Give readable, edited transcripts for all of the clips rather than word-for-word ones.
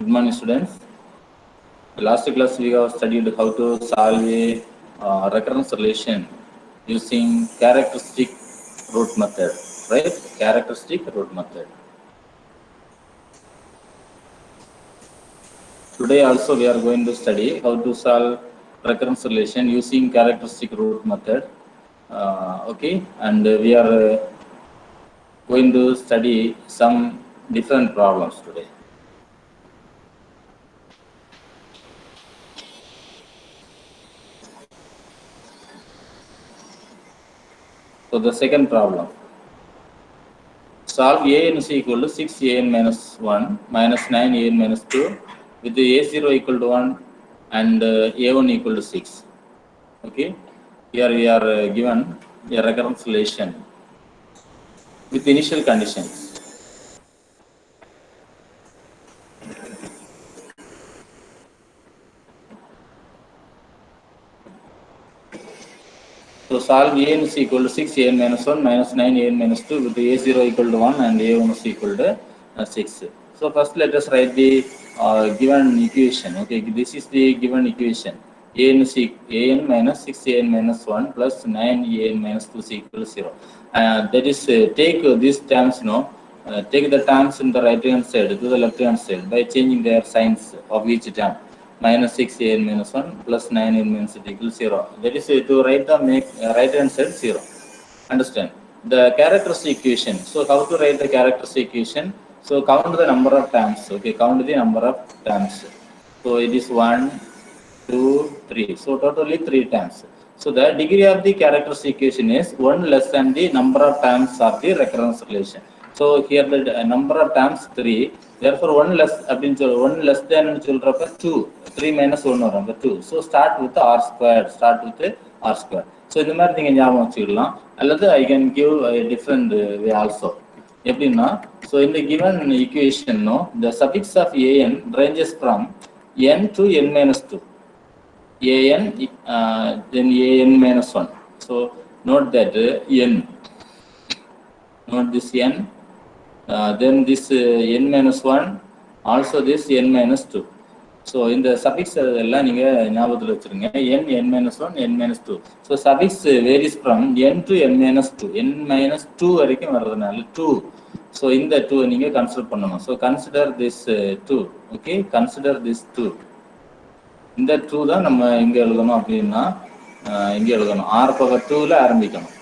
Good morning, students. Last class we have studied how to solve a recurrence relation using characteristic root method, right? Characteristic root method. Today also we are going to study how to solve recurrence relation using characteristic root method. Okay, and we are going to study some different problems today. So the second problem. Solve an is equal to 6an minus 1 minus 9an minus 2 with the a0 equal to 1 and a1 equal to 6. Okay, here we are given a recurrence relation with initial conditions. So solve an is equal to 6an minus 1 minus 9an minus 2 with the a0 equal to 1 and a1 is equal to 6. So first let us write the given equation. Okay, this is the given equation. An is an minus 6an minus 1 plus 9an minus 2 is equal to 0. That is take these terms, take the terms in the right hand side to the left hand side by changing their signs of each term. Minus 6an minus 1 plus 9an minus 2 equals 0. That is to write the right hand side 0. Understand? The characteristic equation. So how to write the characteristic equation? So count the number of terms. Okay, count the number of terms. So it is 1, 2, 3. So totally 3 terms. So the degree of the characteristic equation is 1 less than the number of terms of the recurrence relation. So here the number of terms 3. Therefore 1 less 1 less than 2. 3 minus 1 or 2. So start with r squared. Start with r squared. So இந்த மாதிரி நீங்க ஞாபகம் வச்சுக்கலாம் அல்லது I can give a different way also. எப்படின்னா so in the given equation the suffix of an ranges from n to n minus 2. an then an minus 1. So note that n. Note this n. Then this n minus 1. Also this n minus 2. So in the suffix எல்லாம் நீங்க ஞாபகத்துல வச்சிருங்க n minus 1 n minus 2. So suffix varies from n to n minus 2. n minus 2 வரைக்கும் வர்றதுனால 2. So இந்த 2 நீங்க consider பண்ணணும். So consider this 2. Okay, consider this 2. இந்த 2 தான் நம்ம இங்க எழுதணும் அப்படின்னா இங்க எழுதணும் r power 2ல ஆரம்பிக்கணும்.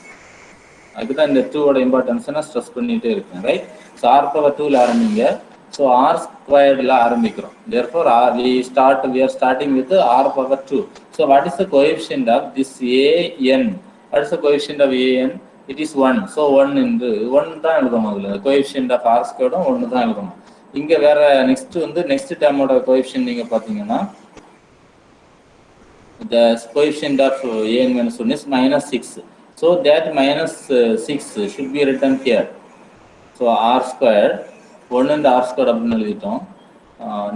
அதுக்கு தான் இந்த 2 ஓட இம்பார்ட்டன்ஸ் நான் ஸ்ட்ரெஸ் பண்ணிட்டே இருக்கேன், ரைட்? So r power 2ல ஆரம்பிங்க. So r squared la ஆரம்பிக்கிறோம். Therefore we are starting with r power 2. So what is the coefficient of this an? What is the coefficient of an? It is 1. So 1 into 1 தான் எழுதணும். அதுல coefficient of r squared 1 தான் எழுதணும். இங்க வேற next term ஓட coefficient நீங்க பாத்தீங்கன்னா the coefficient of an minus 1 is minus 6. So that minus 6 should be written here. So r squared 1 and r squared அப்படின்னு எழுதிட்டோம்.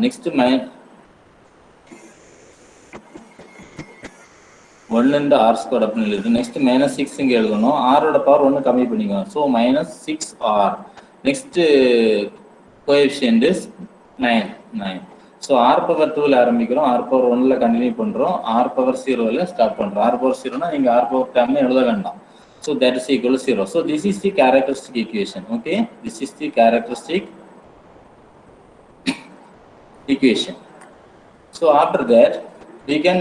Next 1 and r squared அப்படின்னு எழுதிட்டோம். Next minus 6 இங்க எழுதணும். r ஓட பவர் 1 கம்மி பண்ணிக்கோங்க. So minus 6r. Next coefficient is 9. So r power 2ல ஆரம்பிக்கிறோம். r power 1ல கண்டினியூ பண்றோம். r power 0ல ஸ்டாப் பண்றோம். r power 0னா நீங்க r power term எழுத வேண்டாம். So that is equal to 0. So this is the characteristic equation. Okay, this is the characteristic equation. So after that we can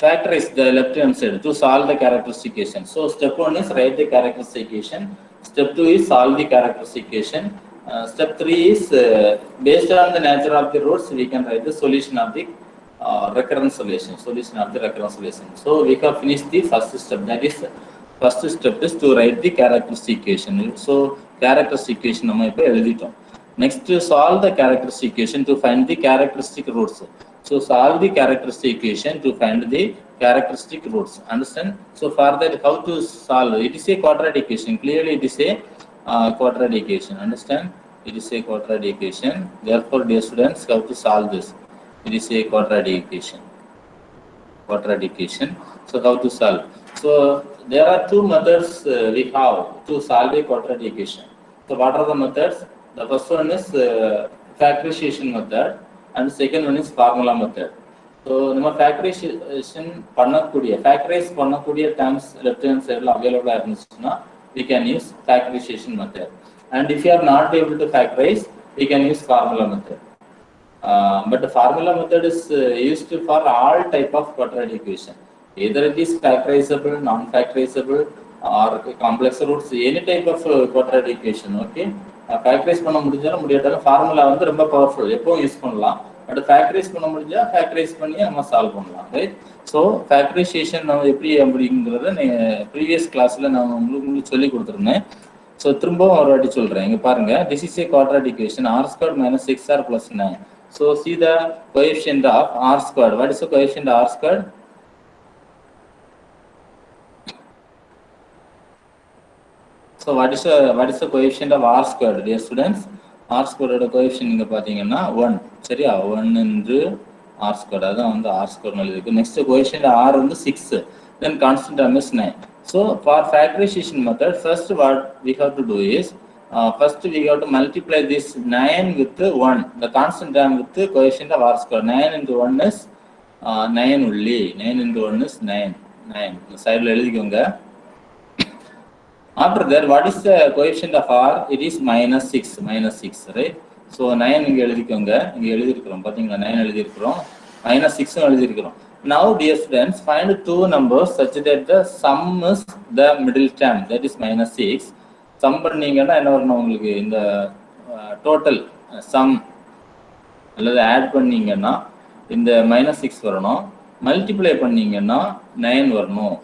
factorize the left hand side to solve the characteristic equation. So step 1 is write the characteristic equation. Step 2 is solve the characteristic equation. Step 3 is based on the nature of the roots we can write the solution of the recurrence relation. Solution of the recurrence relation. So we can finish the first step. That is first step is to write the characteristic equation. So characteristic equation நம்ம இப்ப எழுதிட்டோம். Next to solve the characteristic equation to find the characteristic roots. So solve the characteristic equation to find the characteristic roots. Understand? So for that how to solve? It is a quadratic equation. Clearly it is a quadratic equation. Understand? It is a quadratic equation. Therefore dear students, how to solve this? It is a quadratic equation. Quadratic equation. So how to solve? So there are two methods we have to solve a quadratic equation. So what are the methods? The first one is factorization method and second one is formula method. So நம்ம factorization factorize பண்ணக்கூடிய terms left hand side available இருந்துச்சுன்னா we can use factorization method, and if you are not able to factorize we can use formula method. But the formula method is used for all type of quadratic equation, either it is factorizable, non-factorizable, or complex roots, any type of quadratic equation. Okay, factorize பண்ண முடிஞ்சாலும் முடியாட்டாலும் formula வந்து ரொம்ப powerful, எப்பவும் use பண்ணலாம். But factorise பண்ண முடிஞ்சா factorise பண்ணி நம்ம சால்வ் பண்ணலாம், ரைட்? ஸோ ஃபேக்டரைசேஷன் நம்ம எப்படி அப்படிங்கிறத ப்ரீவியஸ் கிளாஸில் நான் உங்களுக்கு சொல்லி கொடுத்துருந்தேன். ஸோ திரும்பவும் ஒரு வாட்டி சொல்கிறேன். இங்கே பாருங்க, this is a quadratic equation r squared minus 6r plus 9. So see the coefficient of r squared. What is the coefficient of r squared? So what is the coefficient of r squared, dear students? R squared coefficient நீங்க பாத்தீங்கன்னா 1, சரியா? 1 into r squared, அதான் வந்து r squared இருக்கு. Next coefficient r வந்து 6, then constant term is 9. So for factorization method, first what we have to do is first we have to multiply this 9 with 1, the constant term with the coefficient of r squared. 9 into 1 is 9 only. 9 into 1 is 9. இந்த சைடுல எழுதிக்கோங்க. After that, what is the coefficient of r? It is minus 6, right? So 9 இங்க எழுதிக்கோங்க. இங்க எழுதிருக்கிறோம் பாத்தீங்களா? 9 எழுதிருக்கிறோம், minus 6 எழுதிருக்கிறோம். Now dear students, find two numbers such that the sum is the middle term, that is minus 6. Sum பண்ணீங்கன்னா என்ன வரணும் உங்களுக்கு? இந்த total sum அல்லது ஆட் பண்ணீங்கன்னா இந்த minus 6 வரணும், மல்டிப்ளை பண்ணீங்கன்னா 9 வரணும்.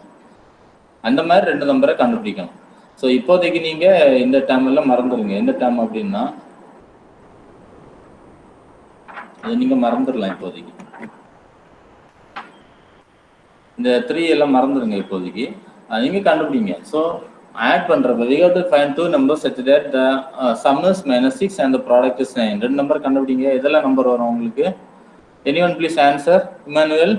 அந்த மாதிரி ரெண்டு நம்பரை கண்டுபிடிக்கணும். ஸோ இப்போதைக்கு நீங்க இந்த டேர்ம் எல்லாம் மறந்துடுங்க. எந்த டேர்ம் அப்படின்னா அது நீங்க மறந்துடலாம். இப்போதைக்கு இந்த 3 எல்லாம் மறந்துடுங்க. இப்போதைக்கு நீங்க கண்டுபிடிங்க. ஸோ ஆட் பண்றப்ப we have to find two numbers such that the sum is minus 6 and the product is 9. ரெண்டு நம்பர் கண்டுபிடிங்க. எதெல்லாம் நம்பர் வரும் உங்களுக்கு? anyone please answer? Emmanuel,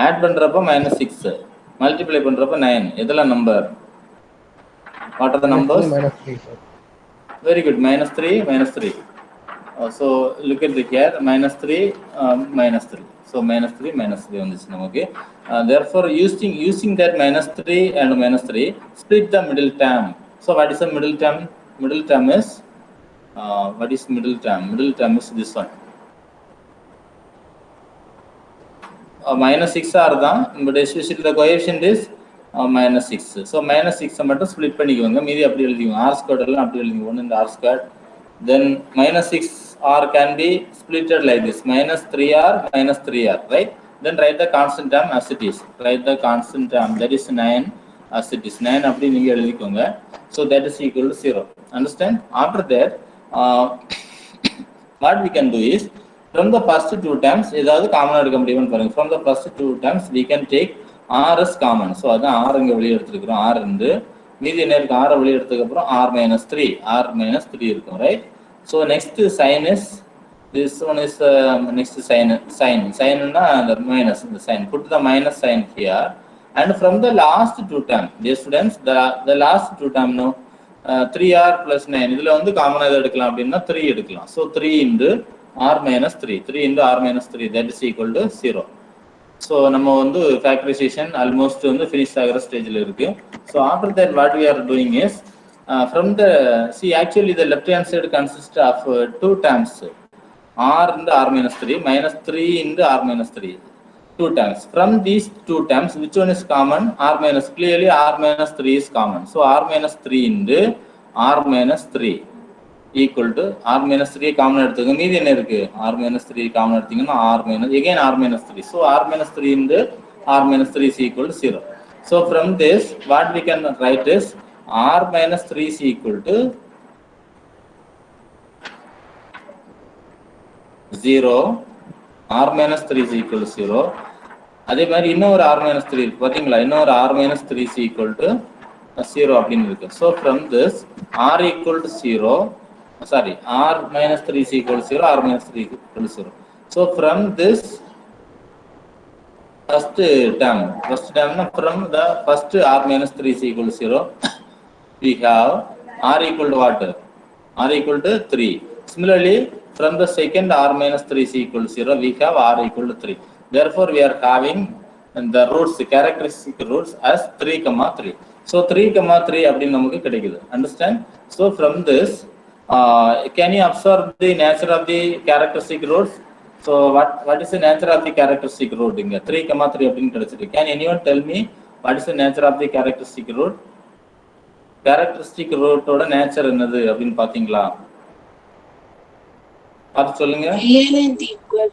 add பண்றப்ப minus 6, multiply பண்றப்ப 9, எதெல்லாம் number? What are the numbers? Minus 3, sir. Very good. Minus 3. So look at the here, minus 3, minus 3. So minus 3 on this now. Okay. Therefore, using that minus 3 and minus 3, split the middle term. So what is the middle term? Middle term is what is middle term? Middle term is this one. Minus 6 are தான், but especially the coefficient is minus 6. So minus 6 மட்டும் split பண்ணிக்குவாங்க, மீதி அப்படி எழுதிக்குவாங்க. r squared எல்லாம் அப்படி எழுதிக்குவாங்க. 1 in the r squared. Then minus 6r can be splitted like this, minus 3r, minus 3r, right? Then write the constant term as it is. Write the constant term, that is 9 as it is. 9 அப்படி நீங்க எழுதிக்கோங்க. So that is equal to 0. Understand? After that, what we can do is, from the first two terms, ஏதாவது காமனா எடுக்க முடியும்னு பாருங்க. From the first two terms, we can take r as common. So அதான் r இங்க வெளிய எடுத்துக்கிறோம். r இருந்து மீதி என்ன இருக்கு? r வெளிய எடுத்ததுக்கு அப்புறம் r minus 3 இருக்கும், right? So next sign is, this one is next sign னா the minus, the sign, put the minus sign here. And from the last two term, dear students, the last two term, no, 3r plus 9, இதுல வந்து காமனா எது எடுக்கலாம் அப்படின்னா 3 எடுக்கலாம். So 3 into r minus 3 into r minus 3, that is equal to 0. So நம்ம வந்து factorization almost வந்து finish ஆகிற ஸ்டேஜ்ல இருக்கு. So after that what we are doing is, from the, see actually the left hand side consists of two terms, r into r minus 3, minus 3 into r minus 3, two terms. From these two terms, which one is common? R minus, clearly r minus 3 is common. So r minus 3 into r minus 3 equal to r minus 3 common எடுத்துங்க. மீதி என்ன இருக்கு? r minus 3 common எடுத்தீங்கன்னா r minus, again r minus 3. So r minus 3 into r minus 3 is equal to 0. So from this, what we can write is r minus 3 is equal to 0. r minus 3 is equal to 0. அதே மாதிரி இன்னொரு r minus 3 இருக்கு பாத்தீங்களா? இன்னொரு r minus 3 is equal to 0 அப்படின்னு இருக்கு. So from this, r equal to 0, sorry, r minus 3 is equal to 0, r minus 3 is equal to 0. So from this first term, from the first r minus 3 is equal to 0, we have r equal to what? R equal to 3. Similarly, From the second r minus 3 is equal to 0, we have r equal to 3. Therefore, we are having the roots, the characteristic roots as 3, 3. So 3, 3 அப்படின்னு நமக்கு கிடைக்குது. Understand? So from this, can you observe the nature of the characteristic roots? So what is the nature of the characteristic root? இங்க 3, 3 அப்படின்னு கிடைச்சிருக்கு. Can anyone tell me what is the nature of the characteristic root? Characteristic root ஓட nature என்னது அப்படின்னு பாத்தீங்களா? பார்த்து சொல்லுங்க. equal.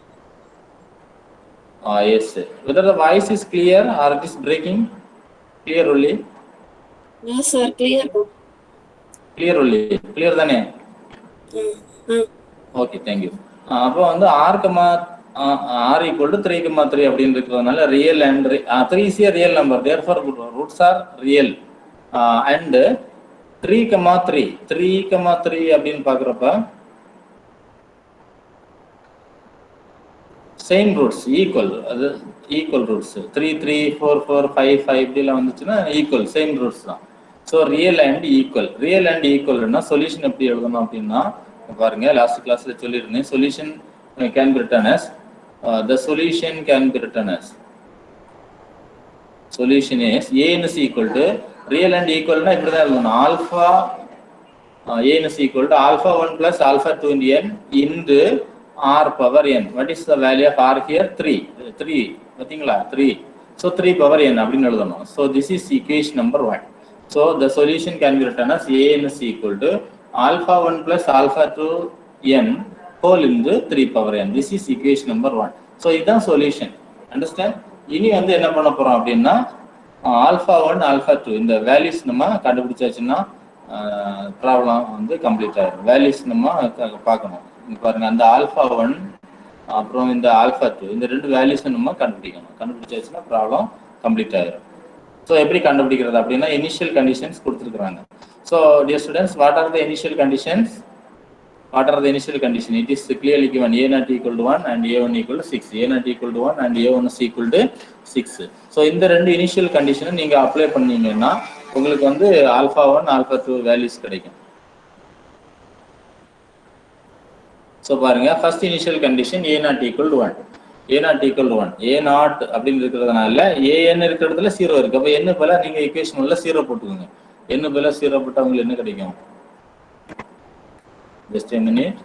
Yes. Whether the voice is clear or it is breaking? Clear only? No sir, clear. Clear only. Clear தானே? Okay, thank you. அப்போ வந்து r equal to 3, 3 அப்படின்னு இருக்கிறதுனால real and 3 is a real number. Therefore, roots are real. And 3, 3 அப்படின்னு பார்க்குறப்ப same roots, equal roots. 3, 3, 4, 4, 5, 5 இப்படிலாம் வந்துச்சுன்னா equal, same roots தான். So real and equal solution எப்படி எழுதணும் அப்படின்னா பாருங்க, லாஸ்ட் கிளாஸ்ல சொல்லியிருந்தேன். Solution can be written as the solution can be written as solution is a is equal to real and equal னா இப்படி தான் எழுதணும். alpha a is equal to alpha 1 plus alpha 2 into r power n. What is the value of r here? 3 பாத்தீங்களா? 3. So 3 power n அப்படின்னு எழுதணும். So this is equation number 1. So the solution can be written as a is equal to alpha 1 plus alpha 2 n whole into 3 power n. This is equation number 1. So இதுதான் solution. Understand? இனி வந்து என்ன பண்ண போறோம் அப்படின்னா alpha 1 alpha 2 இந்த values நம்ம கண்டுபிடிச்சாச்சுன்னா problem வந்து கம்ப்ளீட் ஆயிடும். வேல்யூஸ் நம்ம பார்க்கணும். பாருங்க, அந்த ஆல்ஃபா 1 அப்புறம் இந்த ஆல்ஃபா 2 இந்த ரெண்டு வேல்யூஸை நம்ம கண்டுபிடிக்கணும். கண்டுபிடிச்சாச்சுன்னா ப்ராப்ளம் கம்ப்ளீட் ஆயிடும். ஸோ எப்படி கண்டுபிடிக்கிறது அப்படின்னா இனிஷியல் கண்டிஷன்ஸ் கொடுத்துருக்குறாங்க. So dear students, what are the initial conditions? It is clearly given a not equal to 1 and a1 equal to 6. a not equal to 1 and a1 is equal to 6. So இந்த ரெண்டு initial கண்டிஷனை நீங்கள் apply பண்ணீங்கன்னா உங்களுக்கு வந்து alpha 1 alpha 2 values கிடைக்கும். So பாருங்க, first initial condition a not equal to 1. a not equal to 1. a not அப்படின்னு இருக்கிறதுனால an இருக்கிற இடத்துல 0 இருக்கு. அப்போ என்ன பதிலா நீங்க ஈக்குவேஷன் உள்ள 0 போட்டுக்கோங்க. என்ன பதிலா 0 போட்டா உங்களுக்கு என்ன கிடைக்கும்? Just a minute.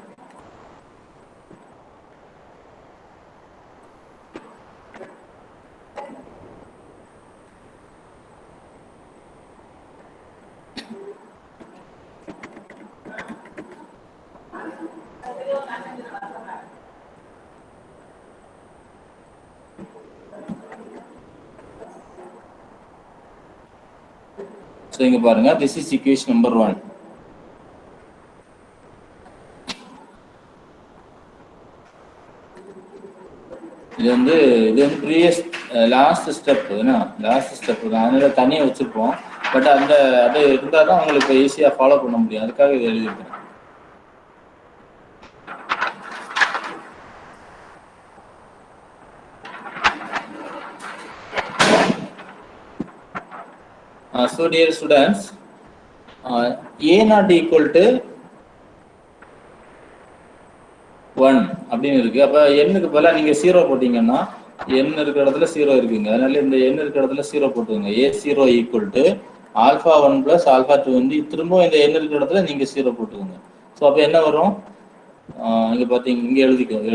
So இங்க பாருங்க, this is equation number 1. இது வந்து ப்ரீவியஸ் லாஸ்ட் ஸ்டெப் தான், அதனால தனியாக வச்சுருப்போம். பட் அது இருந்தால் தான் உங்களுக்கு ஈஸியாக ஃபாலோ பண்ண முடியும். அதுக்காக இது எழுதியிருக்கேன். So dear students, a not equal to 1 அப்படின்னு இருக்கு. அப்ப n-க்கு பதிலா நீங்க 0 போட்டீங்கன்னா n இருக்கிற இடத்துல 0 இருக்குங்க. அதனால இந்த n இருக்கிற இடத்துல 0 போட்டுங்க. a0 equal to alpha 1 plus alpha 2 வந்து திரும்ப இந்த n இருக்கிற இடத்துல நீங்க 0 போட்டுங்க. ஸோ அப்ப என்ன வரும்? இங்க பாத்தீங்க, இங்க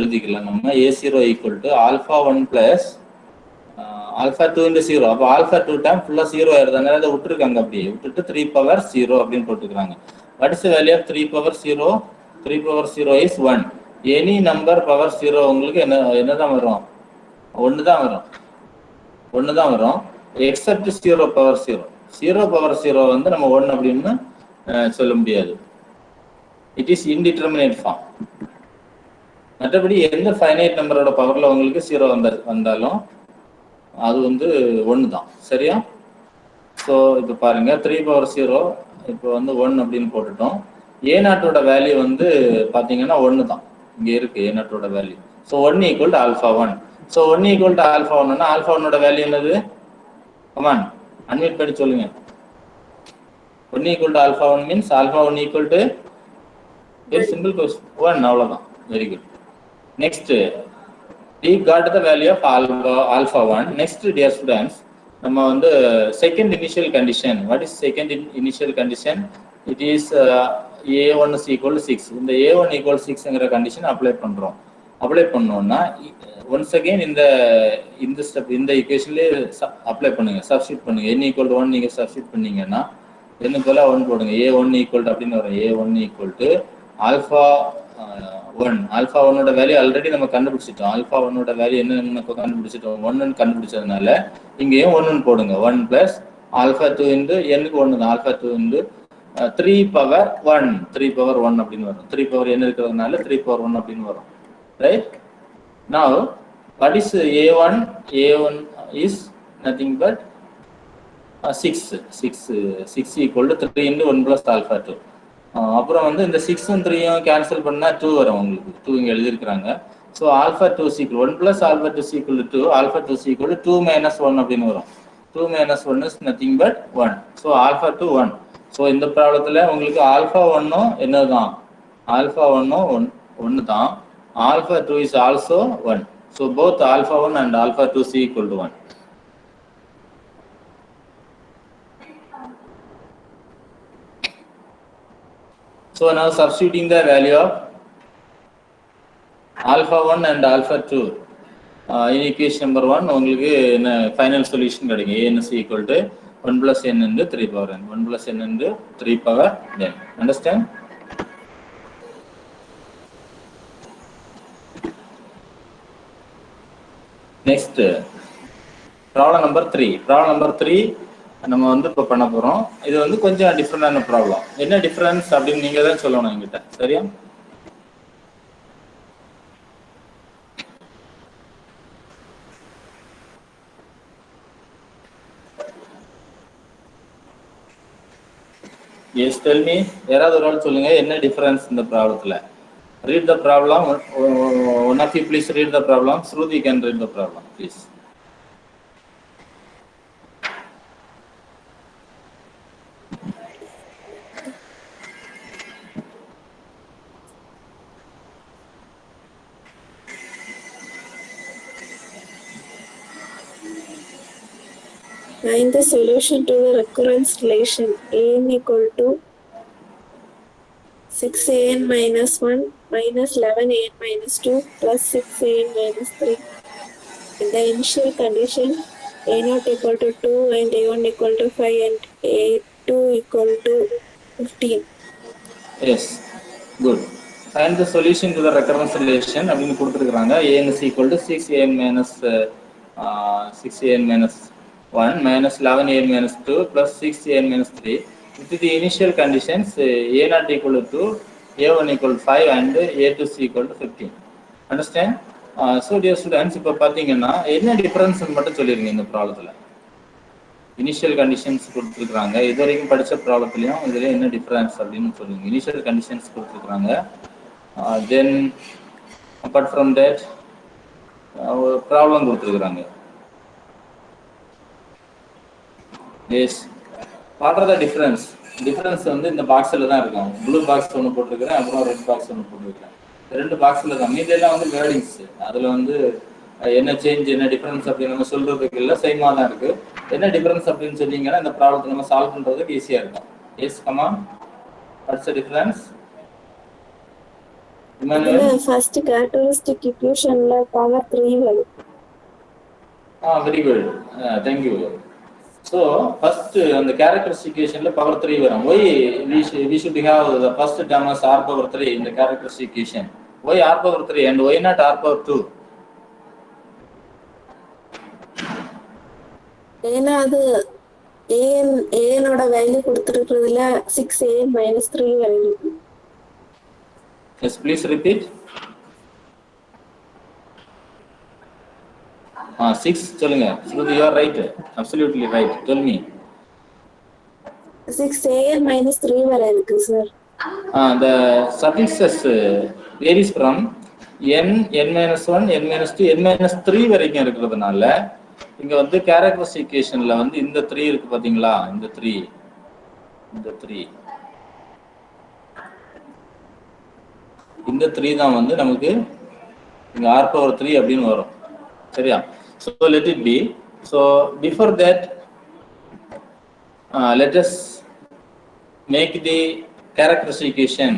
எழுதிக்கலாம் நம்ம a0 equal to alpha 1 plus alpha 2 into 0. அப்போ alpha 2 டைம் ஃபுல்லா 0 ஆயிருது. அதனால அதை விட்டுருக்காங்க, அப்படியே விட்டுட்டு 3 power 0 அப்படின்னு போட்டுக்கிறாங்க. What is the value of 3 power 0? 3 power 0 is 1. Any number power 0 உங்களுக்கு என்னதான் வரும்? 1 தான் வரும். Accept 0 power 0. 0 பவர் 0 வந்து நம்ம 1 அப்படின்னு சொல்ல முடியாது. It is indeterminate form. மற்றபடி எந்த ஃபைனைட் நம்பரோட பவர்ல உங்களுக்கு 0 வந்தாலும் அது வந்து 1 தான். சரியா? ஸோ இப்போ பாருங்க, 3 பவர் 0 இப்போ வந்து 1 அப்படின்னு போட்டுட்டோம். a0ஓட வேல்யூ வந்து பார்த்தீங்கன்னா 1 தான். இங்கே இருக்கு a0ஓட value. So 1 equal to alpha 1. So 1 equal to alpha 1னா ஆல்ஃபா 1ஓட வேல்யூ என்னது? கமான் அன்மியூட் பண்ணி சொல்லுங்க. 1 equal to alpha 1 means alpha 1 equal to very simple question 1, அவ்வளோதான். Very good. Next, we got the value of alpha 1. Next, dear students, நம்ம வந்து second initial condition. What is second initial condition? It is a1 is equal to 6. இந்த a1 equal to 6ங்கிற condition apply பண்றோம். Apply பண்ணோம்னா once again இந்த step இந்த ஈக்குவேஷன்லயே apply பண்ணுங்க, சப்ஸ்டிட்யூட் பண்ணுங்க. n equal to 1 நீங்க சப்ஸ்டிட்யூட் பண்ணீங்கன்னா n போல 1 போடுங்க. a1 equal to அப்படின்னு வரும். a1 equal to alpha 1. alpha 1 ஓட வேல்யூ ஆல்ரெடி நம்ம கண்டுபிடிச்சிட்டோம். alpha 1 ஓட வேல்யூ என்னன்னு கண்டுபிடிச்சிட்டோம். 1 கண்டுபிடிச்சதுனால இங்கேயும் 1 போடுங்க. 1 plus alpha 2 into n க்கு 1 தான். alpha 2 into 3 power 1. 3 power 1 அப்படின்னு வரும். 3 power n இருக்கிறதுனால 3 power 1 அப்படின்னு வரும். Right? Now, what is a1? a1 is nothing but 6 equal to 3 into 1 plus alpha 2. அப்புறம் வந்து இந்த 6 3 கேன்சல் பண்ணா 2 வரும். உங்களுக்கு 2 இங்க எழுதிருக்காங்க. So alpha 2 equal 1 plus alpha 2 equal to 2, alpha 2 equal to 2 minus 1 அப்படின்னு வரும். 2 minus 1 is nothing but 1. So alpha 2 1. So இந்த ப்ராப்ளத்துல உங்களுக்கு ஆல்ஃபா 1 என்னதான்? ஆல்ஃபா 1 1 தான். Alpha 2 is also 1. So both alpha 1 and alpha 2 is equal to 1. So now substituting the value of alpha 1 and alpha 2 in equation number 1, உங்களுக்கு என்ன final solution கிடைக்கும். a n is equal to 1 plus n into 3 power n. 1 plus n into 3 power n. Understand? Next, problem number 3. Problem number 3 நம்ம வந்து இப்போ பண்ண போறோம். இது வந்து கொஞ்சம் டிஃபரெண்டான ப்ராப்ளம். என்ன டிஃபரன்ஸ் அப்படின்னு நீங்க தான் சொல்லணும் என்கிட்ட. சரியா? Yes, tell me. யாராவது ஒரு ஆள் சொல்லுங்க என்ன டிஃபரன்ஸ் இந்த ப்ராப்ளத்துல. Read the problem. One of you please read the problem. Shruti can read the problem, please. Find the solution to the recurrence relation an equal to 6an minus 1 minus 11an minus 2 plus 6an minus 3. In the initial condition, a0 equal to 2 and a1 equal to 5 and a2 equal to 15. Yes, good. Find the solution to the recurrence relation. அப்படின்னு கொடுத்துருக்காங்க. an is equal to 6an minus 1 minus 11an minus 2 plus 6an minus 3. With the initial conditions, a0 equal to 2, a1 equal to 5 and a2 is equal to 15. Understand? So dear students, இப்போ பார்த்தீங்கன்னா என்ன difference மட்டும் சொல்லிருங்க இந்த ப்ராப்ளத்தில். Initial conditions கொடுத்துருக்காங்க. இது வரைக்கும் படித்த ப்ராப்ளத்துலையும் இதில் என்ன டிஃபரன்ஸ் அப்படின்னு சொல்லுங்க. இனிஷியல் கண்டிஷன்ஸ் கொடுத்துருக்காங்க. தென் அப்பார்ட் ஃப்ரம் தேட் ஒரு ப்ராப்ளம் கொடுத்துருக்குறாங்க. Yes, what are the difference? Difference வந்து இந்த பாக்ஸில் தான் இருக்கும். ப்ளூ பாக்ஸ் ஒன்று போட்டிருக்கிறேன், அப்புறம் ரெட் பாக்ஸ் ஒன்று போட்டிருக்கிறேன். ரெண்டு பாக்ஸில் தான். மீதெல்லாம் வந்து வேர்டிங்ஸ். அதில் வந்து என்ன சேஞ்ச் என்ன டிஃபரன்ஸ் அப்படின்னு நம்ம சொல்றதுக்கு இல்லை, சேமாக தான் இருக்கு. என்ன டிஃபரன்ஸ் அப்படின்னு சொன்னீங்கன்னா இந்த ப்ராப்ளத்தை நம்ம சால்வ் பண்ணுறதுக்கு ஈஸியாக இருக்கும். Yes, come on. What's the difference? First characteristic ஈக்குவேஷன்ல பவர் 3 வரும். Very good, thank you. So first அந்த கேரக்டரிஸ்டிக் ஈக்குவேஷன்ல பவர் 3 வரும். Why we should have the first term as r power 3 in the characteristic equation. Why r power 3 and why not r power 2? ஏன்னா அது an-ஓட value கொடுத்துருக்கிறதுல 6an minus 3 value. Yes, please repeat. 6 சொல்லுங்க. Shruti, you are right. Absolutely right. Tell me. 6an minus 3 வர இருக்கு sir. The suffixes varies from n, n minus 1, n minus 2, n minus 3 வரைக்கும் இருக்கிறதுனால இங்க வந்து கேரக்டரிஸ்டிக் ஈக்குவேஷன்ல வந்து இந்த 3 இருக்கு பாத்தீங்களா? இந்த 3 இந்த 3 தான் வந்து நமக்கு இங்க r power 3 அப்படின்னு வரும். சரியா? So let it be. So before that, let us make the characteristic equation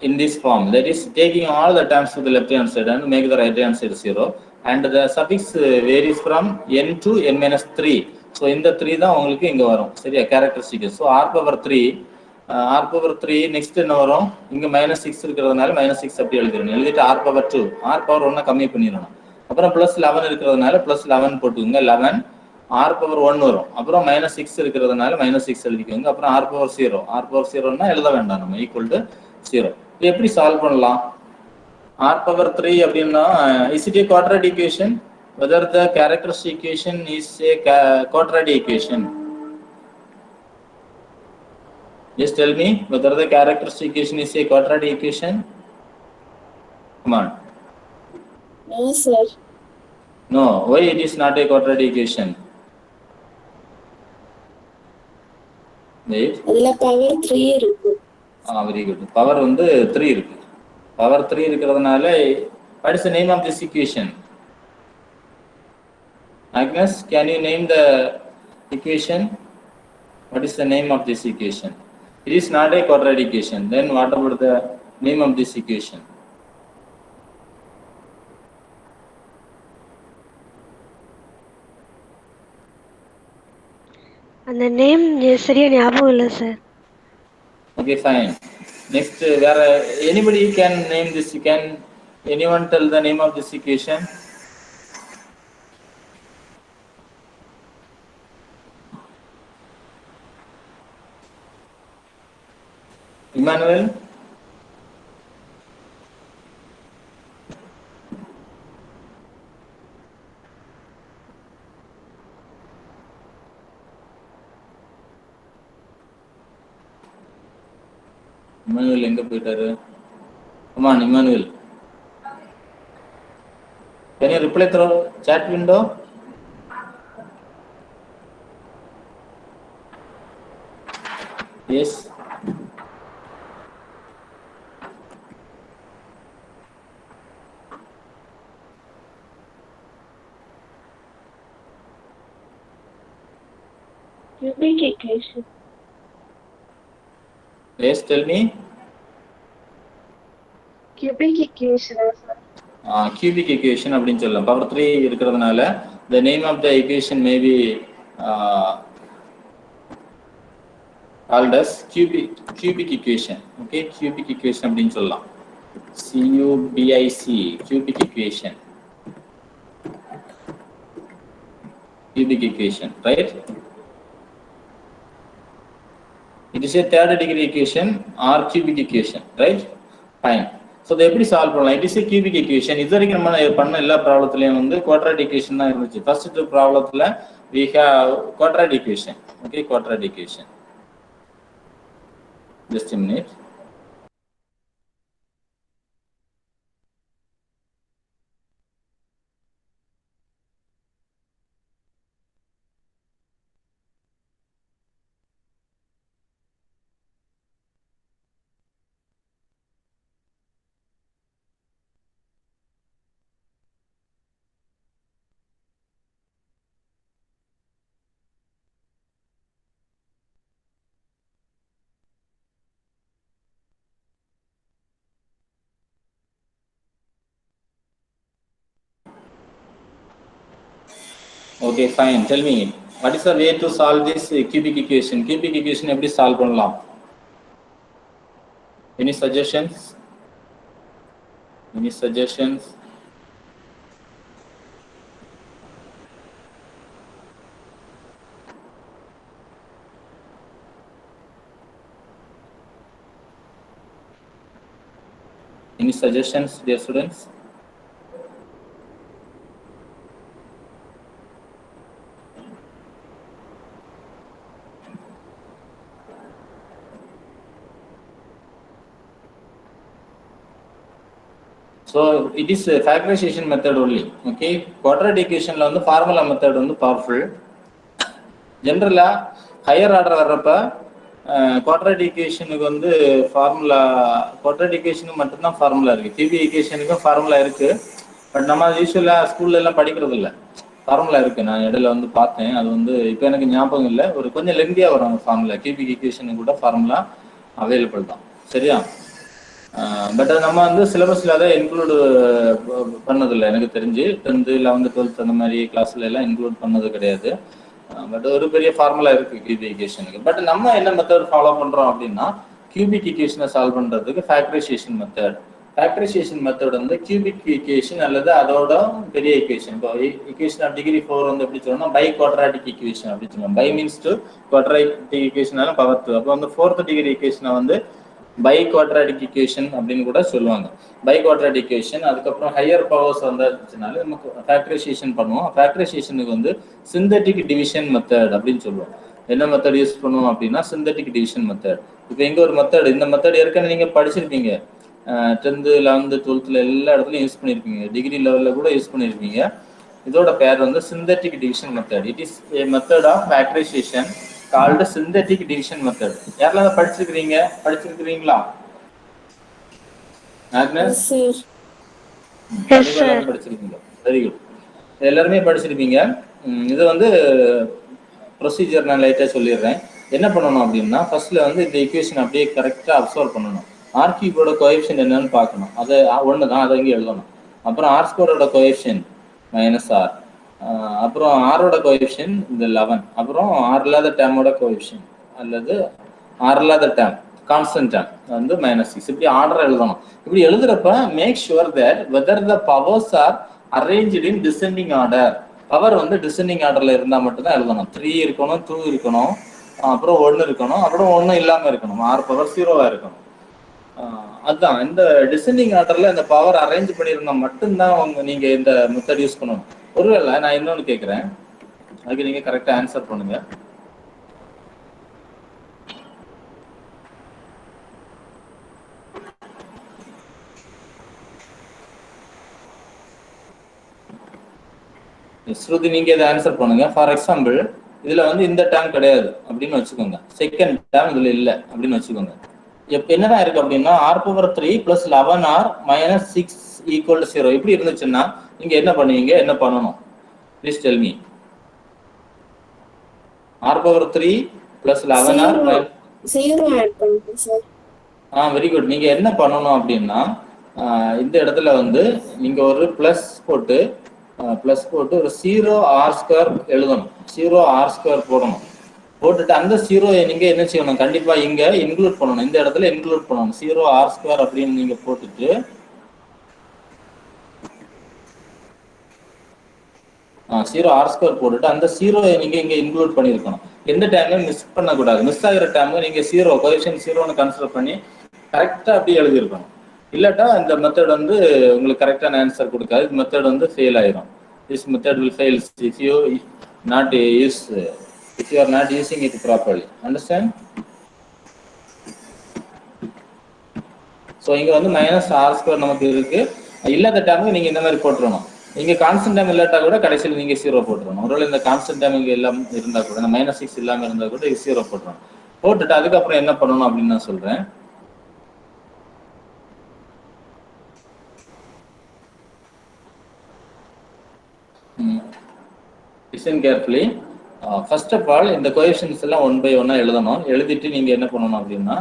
in this form, that is taking all the terms to the left hand side and make the right hand side 0, and the suffix varies from n to n minus 3. So in the 3 தான் உங்களுக்கு இங்க வரும். சரியா? characteristic. So r power 3 r power 3 next என்ன வரும்? இங்க minus 6 இருக்கிறதுனால minus 6 அப்படி எழுதிரணும். எழுதிட்டு r power 2 r power 1 கம்மி பண்ணிரணும். அப்புறம் plus 11 இருக்கிறதுனால plus 11 போட்டுங்க. 11 r power 1 வரும். அப்புறம் minus 6 இருக்கிறதுனால minus 6 எழுதிக்கோங்க. அப்புறம் r power 0 r power 0 னா எழுத வேண்டாம், நம்ம equal to 0. இது எப்படி சால்வ் பண்ணலாம்? r power 3 அப்படின்னா is it a quadratic equation? Whether the characteristic equation is a quadratic equation? Just tell me whether the characteristic equation is a quadratic equation. Come on. No, sir. No. Why it is not a quadratic equation? Wait. அதுல power 3 இருக்கு. Very good. Power வந்து 3 இருக்கு. Power 3 இருக்கிறதுனால what is the name of this equation? Agnes, can you name the equation? What is the name of this equation? It is not a quadratic equation. Then what about the name of this equation? அந்த name சரியா ஞாபகம் இல்லை sir. Okay, fine. Next, where anybody can name this? Can anyone tell the name of this equation? Emmanuel? Emmanuel எங்க போயிட்டாரு? Come on, Emmanuel. Can you reply through chat window? Yes. Cubic equation. Yes, tell me. Cubic equation, sir. Cubic equation அப்படின்னு சொல்லலாம். Power 3 இருக்கிறதுனால the name of the equation may be called as cubic equation. Okay, cubic equation அப்படின்னு சொல்லலாம். cubic equation. Cubic equation, right? It is a third degree equation or cubic equation, right? Fine. So they எப்படி solve பண்ணலாம்? It is a cubic equation. இது வரைக்கும் நம்ம பண்ண எல்லா ப்ராப்ளத்திலயும் வந்து quadratic equation தான் இருந்துச்சு. First two ப்ராப்ளத்துல we have quadratic equation. Okay, quadratic equation. Just a minute. Okay, fine. Tell me, what is the way to solve this cubic equation? Cubic equation எப்படி solve பண்ணலாம்? Any suggestions? Any suggestions? Any suggestions, dear students? So it is a factorization method only. Okay, quadratic equation la வந்து formula method வந்து powerful. Generally higher order வரப்ப quadratic ஈக்குவேஷனுக்கு வந்து formula, quadratic ஈக்குவேஷனுக்கு மட்டும்தான் formula இருக்குது. Cubic ஈக்குவேஷனுக்கும் formula இருக்குது. But நம்ம யூஸ்வலாக ஸ்கூல்ல எல்லாம் படிக்கிறது இல்லை. ஃபார்முலா இருக்குது, நான் இடையில வந்து பார்த்தேன். அது வந்து இப்போ எனக்கு ஞாபகம் இல்லை. ஒரு கொஞ்சம் லெந்தியாக வரும் அந்த ஃபார்முலா. கியூபிக் ஈக்குவேஷனுக்கு கூட ஃபார்முலா அவைலபிள் தான். சரியா? பட் அது நம்ம வந்து சிலபஸில் அதை இன்க்ளூடு பண்ணதில்லை எனக்கு தெரிஞ்சு. 10th 11th 12th அந்த மாதிரி கிளாஸ்ல எல்லாம் இன்க்ளூட் பண்ணது கிடையாது. பட் ஒரு பெரிய ஃபார்முலா இருக்குது கியூபிக் ஈக்குவேஷனுக்கு. பட் நம்ம என்ன மெத்தட் ஃபாலோ பண்ணுறோம் அப்படின்னா, கியூபிக் ஈக்குவேஷனை சால்வ் பண்ணுறதுக்கு ஃபேக்டரைசேஷன் மெத்தட். ஃபேக்டரைசேஷன் மெத்தட் வந்து கியூபிக் ஈக்குவேஷன் அல்லது அதோட பெரிய ஈக்குவேஷன். இப்போ ஈக்குவேஷன் ஆஃப் டிகிரி 4 வந்து எப்படி சொல்லணும்னா பை குவாட்ராட்டிக் ஈக்குவேஷன் அப்படி சொல்லணும். பை மீன்ஸ் டு குவாட்ராட்டிக் ஈக்குவேஷனால பவர் 2. அப்போ வந்து 4th டிகிரி ஈக்குவேஷனை வந்து பை குவாட்ராட்டிக் ஈக்குவேஷன் அப்படின்னு கூட சொல்லுவாங்க. பை குவாட்ராட்டிக் ஈக்குவேஷன் அதுக்கப்புறம் ஹையர் பவர்ஸ் வந்துச்சுனால நமக்கு ஃபேக்டரைசேஷன் பண்ணுவோம். ஃபேக்டரைசேஷனுக்கு வந்து சிந்தட்டிக் டிவிஷன் மெத்தட் அப்படின்னு சொல்லுவோம். என்ன மெத்தட் யூஸ் பண்ணுவோம் அப்படின்னா சிந்தட்டிக் டிவிஷன் மெத்தட். இப்போ எங்க ஒரு மெத்தட், இந்த மெத்தட் ஏற்கனவே நீங்க படிச்சிருப்பீங்க. 10th 11th 12th எல்லா இடத்துலையும் யூஸ் பண்ணியிருப்பீங்க. டிகிரி லெவலில் கூட யூஸ் பண்ணியிருப்பீங்க. இதோட பேர் வந்து synthetic division method. It is a method of factorisation called synthetic division method. யாரெல்லாம் படிச்சிருக்கிறீங்களா? படிச்சிருக்கீங்க. Very good. எல்லாருமே படிச்சிருப்பீங்க. இது வந்து ப்ரொசீஜர் நான் லைட்டாக சொல்லிடுறேன். என்ன பண்ணணும் அப்படின்னா ஃபர்ஸ்ட்ல வந்து இந்த ஈக்குவேஷன் அப்படியே கரெக்டாக அப்சர்வ் பண்ணணும். ஆர் கியூபோட கோஎஃபிஷியன்ட் என்னன்னு பார்க்கணும். அது ஒன்று தான், அதை இங்கே எழுதணும். அப்புறம் ஆர் ஸ்கொயரோட கோஎஃபிஷியன்ட் -r. அப்புறம் ஆரோட கோஎஃபிஷியன்ட் இந்த 11. அப்புறம் ஆர் இல்லாத டேமோட கோஎஃபிஷியன்ட் அல்லது ஆர் இல்லாத டேம் கான்ஸ்டன்ட் டேம் வந்து -6. இப்படி ஆர்டர் எழுதணும். இப்படி எழுதுறப்ப make sure that whether the powers are arranged in descending order. Power வந்து டிசெண்டிங் ஆர்டர்ல இருந்தால் மட்டும்தான் எழுதணும். 3 இருக்கணும், 2 இருக்கணும், அப்புறம் 1 இருக்கணும், அப்புறம் 1 இல்லாமல் இருக்கணும். R பவர் 0வா இருக்கணும். அதுதான் இந்த டிசெண்டிங் ஆர்டர்ல இந்த பவர் அரேஞ்ச் பண்ணியிருந்தா மட்டும்தான் நீங்க இந்த மெத்தட் யூஸ் பண்ணணும். ஒருவேளை நான் இன்னொன்று கேட்குறேன், அதுக்கு நீங்க கரெக்டா ஆன்சர் பண்ணுங்க. ஸ்ருதி நீங்க இதை ஆன்சர் பண்ணுங்க. ஃபார் எக்ஸாம்பிள் இதுல வந்து இந்த டேம் கிடையாது அப்படின்னு வச்சுக்கோங்க. செகண்ட் டேம் இதுல இல்லை அப்படின்னு வச்சுக்கோங்க. இப்போ என்னதான் இருக்கு அப்படின்னா r பவர் 3 + 11r - 6 = 0. இப்படி இருந்துச்சுன்னா நீங்க என்ன பண்ணுவீங்க, என்ன பண்ணணும்? Please tell me. r power 3 + 11r 0 add பண்ணுங்க சார். Very good. நீங்க என்ன பண்ணணும் அப்படின்னா இந்த இடத்துல வந்து நீங்க ஒரு ப்ளஸ் போட்டு ஒரு 0r² எழுதணும். 0r² போடணும். போட்டுட்டு அந்த 0 நீங்க என்ன செய்யணும், கண்டிப்பா இங்க இன்க்ளூட் பண்ணணும். இந்த இடத்துல இன்க்ளூட் பண்ணணும். 0r² அப்படின்னு நீங்க போட்டுட்டு 0r² போட்டுட்டு அந்த 0 நீங்க இங்க இன்க்ளூட் பண்ணிருக்கணும். எந்த டைம்ல மிஸ் பண்ணக்கூடாது. மிஸ் ஆகிற டைம்ல நீங்க 0 கோஎஃபிஷியன்ட் 0ன்னு கன்சிடர் பண்ணி கரெக்டா அப்படி எழுதிருக்கணும். இல்லாட்டா இந்த மெத்தட் வந்து உங்களுக்கு கரெக்டான ஆன்சர் கொடுக்காது. இந்த மெத்தட் வந்து ஃபெயில் ஆயிரும். This method will fail if you are not using it properly. Understand? So இங்க வந்து -r² நமக்கு இருக்கு. இல்லாத டைமுக்கு நீங்க இந்த மாதிரி போட்டுறணும். நீங்க கான்ஸ்டன்ட் டைம் இல்லாட்டா கூட கடைசியில் நீங்க 0 போட்டுறணும். ஒருவேளை இந்த கான்ஸ்டன்ட் டைம் இங்க எல்லாம் இருந்தா கூட, இந்த -6 இல்லாம இருந்தா கூட 0 போட்டுறணும். போட்டுட்டு அதுக்கப்புறம் என்ன பண்ணணும் அப்படின்னு நான் சொல்றேன். Listen carefully. First of all, இந்த கோஎஃபிஷியன்ட்ஸ் எல்லாம் 1 by 1 எழுதணும். எழுதிட்டு நீங்க என்ன பண்ணணும் அப்படின்னா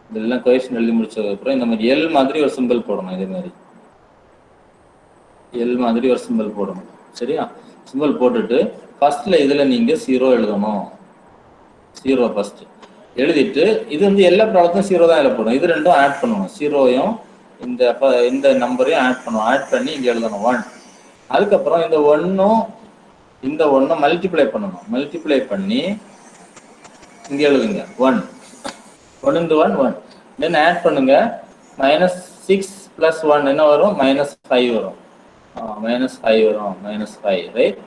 இதெல்லாம் கோஎஃபிஷியன்ட் எழுதி முடிச்சதுக்கு அப்புறம் இந்த மாதிரி எல் மாதிரி ஒரு சிம்பிள் போடணும். இதே மாதிரி எல் மாதிரி ஒரு சிம்பிள் போடணும். சரியா? சிம்பிள் போட்டுட்டு ஃபர்ஸ்ட்ல இதுல நீங்க 0 எழுதணும். 0 ஃபர்ஸ்ட் எழுதிட்டு இது வந்து எல்லா ப்ராப்ளத்தும் 0 தான் எழுத போடும். இது ரெண்டும் ஆட் பண்ணணும். 0யும் இந்த நம்பரையும் ஆட் பண்ணணும். ஆட் பண்ணி இங்க எழுதணும் 1. அதுக்கப்புறம் இந்த 1ம் இந்த 1ம் மல்டிப்ளை பண்ணணும். மல்டிப்ளை பண்ணி இங்க எழுதுங்க 1 × 1 தென் ஆட் பண்ணுங்க. -6 + 1 என்ன வரும்? -5 வரும். -5 வரும். -5 ரைட்.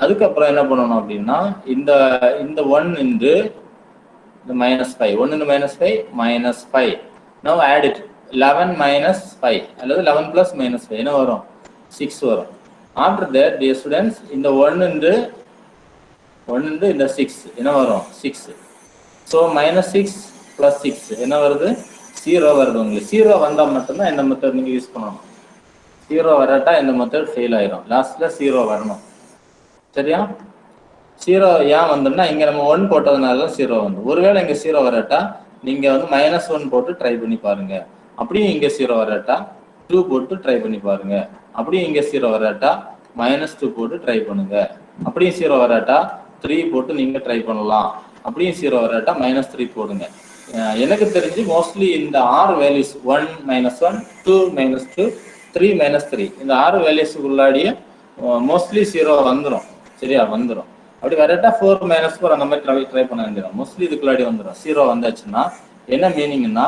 அதுக்கப்புறம் என்ன பண்ணணும் அப்படின்னா இந்த 1 into the -5 1 into -5 -5. now add it 11 - 5 அல்லது 11 + -5 என்ன வரும்? 6 வரும். After that, dear students, இந்த 1 into 1 into இந்த 6 என்ன வரும் 6. ஸோ -6 + 6 என்ன வருது 0 வருது. உங்களுக்கு 0 வந்தால் மட்டும்தான் இந்த மெத்தட் நீங்கள் யூஸ் பண்ணணும். 0 வராட்டா இந்த மெத்தட் ஃபெயில் ஆயிடும். லாஸ்ட்ல 0 வரணும். சரியா? 0 ஏன் வந்துன்னா இங்க நம்ம 1 போட்டதுனால தான் 0 வந்து. ஒருவேளை இங்க 0 வராட்டா நீங்க வந்து -1 போட்டு ட்ரை பண்ணி பாருங்க. அப்படியும் இங்க 0 வராட்டா 2 போட்டு ட்ரை பண்ணி பாருங்க. அப்படியும் இங்க 0 வராட்டா -2 போட்டு ட்ரை பண்ணுங்க. அப்படியும் 0 வராட்டா 3 போட்டு நீங்க ட்ரை பண்ணலாம். அப்படியும் 0 வராட்டா -3 போடுங்க. எனக்கு தெரிஞ்சு மோஸ்ட்லி இந்த 6 வேல்யூஸ் 1 -1 2 -2 3 -3 இந்த 6 வேல்யூஸுக்குள்ளாடியே மோஸ்ட்லி 0 வந்துடும். சரியா? வந்துடும். அப்படி வராட்டா 4 -4 அந்த மாதிரி ட்ரை பண்ண வேண்டியது. மோஸ்ட்லி இதுக்குள்ளாடி வந்துடும். 0 வந்தாச்சுன்னா என்ன மீனிங்னா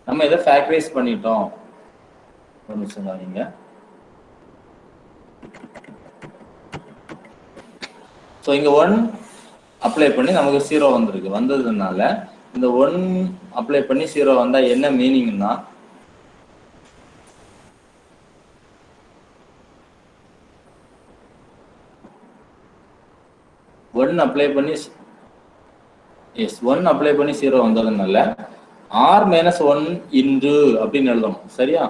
நம்ம இதை ஃபேக்டரைஸ் பண்ணிட்டோம். ஒரு நிமிஷம் நீங்க ஸோ இங்க 1 அப்ளை பண்ணி நமக்கு 0 வந்திருக்கு. வந்ததுனால இந்த 1 அப்ளை பண்ணி 0 வந்தா என்ன மீனிங்னா ஒன் அப்ளை பண்ணி 0 வந்ததுனால r-1 இன்டு அப்படின்னு எழுதணும். சரியா?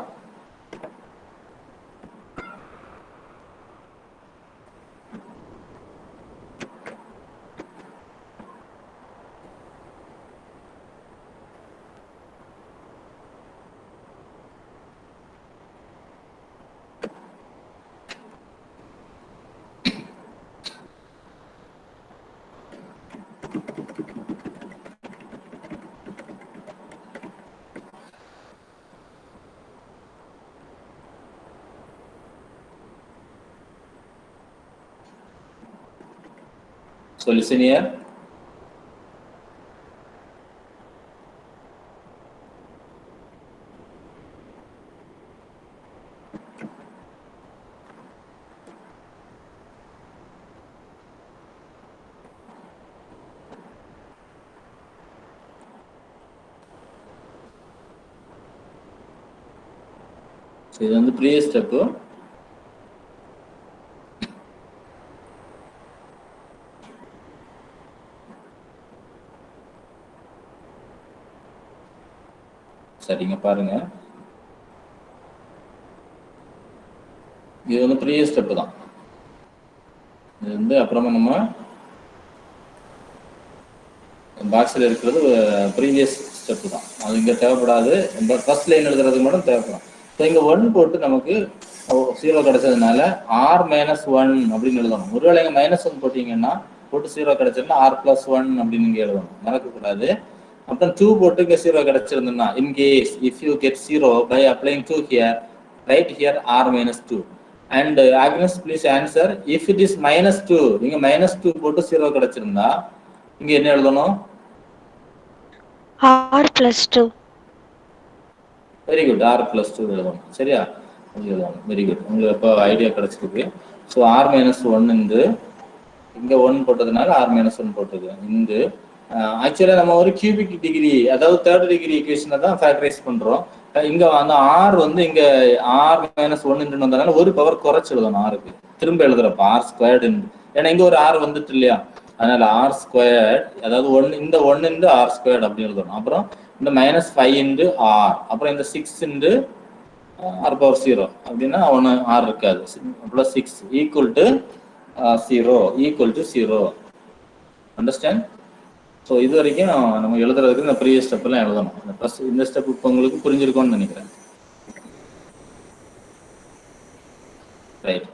So listen here. So இது வந்து previous step. சரிங்க பாருங்க. இது வந்து ப்ரீவியஸ் ஸ்டெப் தான். இது வந்து அப்புறமா நம்ம பாக்ஸில் இருக்கிறது ப்ரீவியஸ் ஸ்டெப் தான். அது இங்கே தேவைப்படாது. ஃபர்ஸ்ட் லைன் எழுதுறதுக்கு மட்டும் தேவைப்படும். ஸோ இங்கே 1 போட்டு நமக்கு 0 கிடைச்சதுனால r-1 அப்படின்னு எழுதணும். ஒருவேளை இங்கே -1 போட்டிங்கன்னா போட்டு 0 கிடைச்சதுன்னா r+1 அப்படின்னு இங்கே எழுதணும். மறக்கக்கூடாது. அப்புறம் 2 போட்டு இங்கே 0 கிடைச்சிருந்ததுன்னா in case if you get 0 by applying 2 here right here r-2 and Agnes please answer if it is -2 இங்கே -2 போட்டு 0 கிடைச்சிருந்தா இங்கே என்ன எழுதணும் r+2. Very good. r+2 எழுதணும். சரியா? எழுதணும். Very good. உங்களுக்கு இப்போ ஐடியா கிடைச்சிருக்கு. ஸோ r-1 இருந்து இங்கே 1 போட்டதுனால r-1 போட்டது இந்து ஆக்சுவலாக நம்ம ஒரு கியூபிக் டிகிரி அதாவது தேர்ட் டிகிரி ஈக்குவேஷனை தான் ஃபேக்டரைஸ் பண்ணுறோம். இங்கே அந்த r வந்து இங்கே r-1 வந்ததுனால ஒரு பவர் குறைச்சி எழுதணும். r-க்கு திரும்ப எழுதுறப்ப r². ஏன்னா இங்கே ஒரு r வந்துட்டு இல்லையா? அதனால r², அதாவது 1 இந்த 1 into r² அப்படின்னு எழுதணும். அப்புறம் இந்த -5 into r, அப்புறம் இந்த 6 into r⁴ அப்படின்னா 1 r இருக்காது. Plus 6 equal to 0 understand? So இது வரைக்கும் நம்ம எழுதுறதுக்கு இந்த ப்ரீவியஸ் ஸ்டெப்லாம் எழுதணும். இந்த ப்ளஸ் இந்த ஸ்டெப் இப்போ உங்களுக்கு புரிஞ்சிருக்கும்னு நினைக்கிறேன். Right.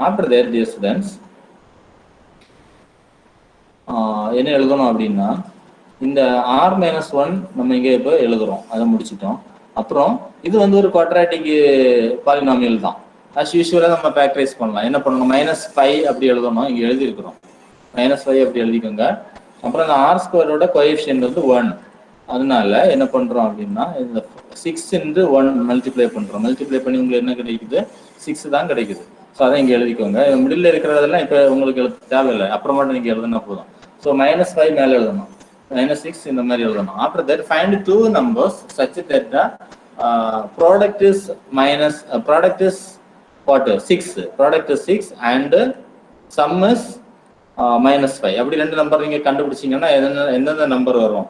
After that dear students என்ன எழுதணும் அப்படின்னா இந்த r-1 நம்ம இங்கே இப்போ எழுதுறோம். அதை முடிச்சிட்டோம். அப்புறம் இது வந்து ஒரு குவாட்ராட்டிக் பாலினாமியல் தான். அஸ் யூஸ்வலாக நம்ம ஃபேக்டரைஸ் பண்ணலாம். என்ன பண்ணணும் -5 அப்படி எழுதணும். இங்கே எழுதியிருக்கிறோம். -5 அப்படி எழுதிக்கோங்க. அப்புறம் இந்த r² கோஎஃபிஷியன்ட் வந்து 1. அதனால என்ன பண்ணுறோம் அப்படின்னா இந்த 6 into 1 மல்டிப்ளை பண்ணுறோம். மல்டிப்ளை பண்ணி உங்களுக்கு என்ன கிடைக்குது 6 தான் கிடைக்குது. ஸோ அதை இங்கே எழுதிக்கோங்க. மிடில் இருக்கிறதெல்லாம் இப்போ உங்களுக்கு தேவையில்லை. அப்புறமாட்டும் நீங்கள் எழுதுனா போதும். ஸோ -5 மேலே எழுதணும். -6 இந்த மாதிரி எழுதணும். After that find 2 numbers such that the product is what 6. Product is 6 and sum is -5. அப்படி ரெண்டு நம்பர் நீங்க கண்டுபிடிச்சீங்கன்னா எந்தெந்த நம்பர் வரும்?